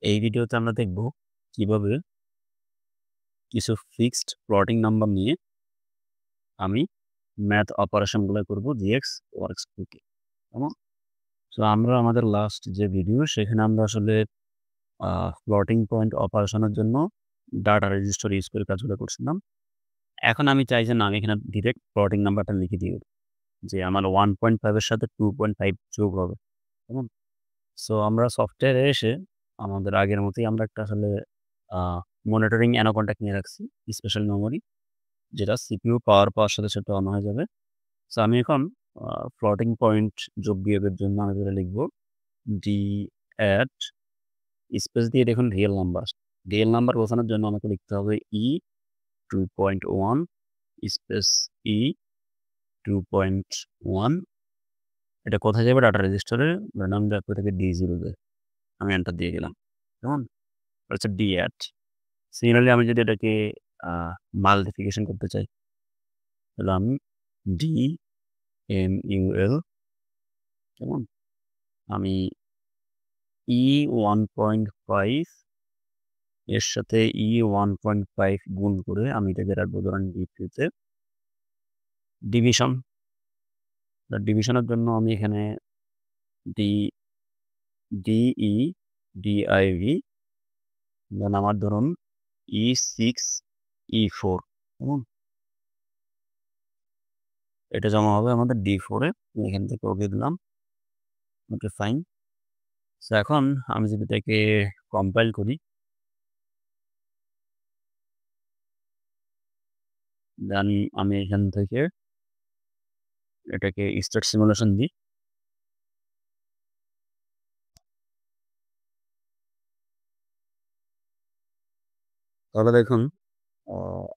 এই ভিডিওতে আমরা দেখব কিভাবে কিছু ফিক্সড প্লটিং নাম্বার নিয়ে আমি ম্যাথ অপারেশনগুলো করব জিএক্স ওয়ার্কস2-কে। কেমন? সো আমরা আমাদের লাস্ট যে ভিডিও সেখানে আমরা আসলে প্লটিং পয়েন্ট অপারেশনের জন্য ডাটা রেজিস্টার ইউজ করে কাজগুলো করছিলাম। এখন আমি চাই যে না আমি এখানে ডিরেক্ট প্লটিং নাম্বারটা লিখে দিই যে আমার 1.5 এর সাথে 2.5 যোগ হবে। কেমন? সো আমরা সফটওয়্যারে এসে আমাদের আগের মতোই আমরা একটা আসলে আ মনিটরিং অ্যানাকোন্ডা কিনে রাখছি স্পেশাল মেমোরি, যেটা সিপিইউ পাওয়ার সাথে, সাথে অন হয়ে যাবে। সো আমি এখন ফ্লোটিং পয়েন্ট যোগ বিয়োগের জন্য আমি যেটা লিখব ডি এট স্পেস দিয়ে দেখুন রিয়েল নাম্বার। রিয়েল নাম্বার বোঝানোর জন্য আমাকে লিখতে হবে ই 2.1 স্পেস ই 2.1। এটা কোথায় যাবে? ডাটা রেজিস্টারে। নাম ডাকবে থেকে D0 তে। আমি এন্টার দিয়ে গেলাম। কেমন? হচ্ছে ডি এট। সিমিলারলি আমি যদি এটাকে আ মাল্টিপ্লিকেশন করতে চাই, তাহলে আমি DMUL, কেমন? আমি E1.5 এর সাথে E1.5 গুণ করে আমি এটাকে রাখবো ধরেন D2 তে। ডিভিশন। ডিভিশনের জন্য আমি এখানে ডি DE DIV দেন আমার ধরুন E6 E4, কেমন? এটা জমা হবে আমাদের D4 এ। আমি এখান থেকে ওকে দিলাম। Okay fine. সো এখন আমি যদি এটাকে কম্পাইল করি, দেন আমি এখান থেকে এটাকে স্টার্ট সিমুলেশন দিই। তাহলে দেখুন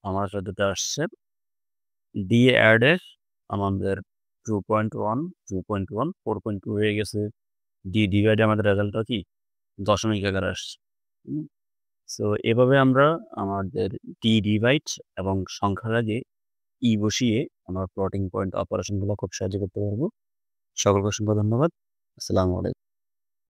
আমার সাথে আসছে ডি অ্যাড এর আমাদের 2.1, 2.1, 4.2 হয়ে গেছে। ডি ডিভাইডে আমাদের রেজাল্টটা কি? দশমিক আকারে আসছে। সো এভাবে আমরা আমাদের ডি ডিভাইড এবং সংখ্যার আগে বসিয়ে আমরা প্লটিং পয়েন্ট অপারেশনগুলো খুব সহজে করতে পারবো। সকলকে অসংখ্য ধন্যবাদ। আসসালামু আলাইকুম।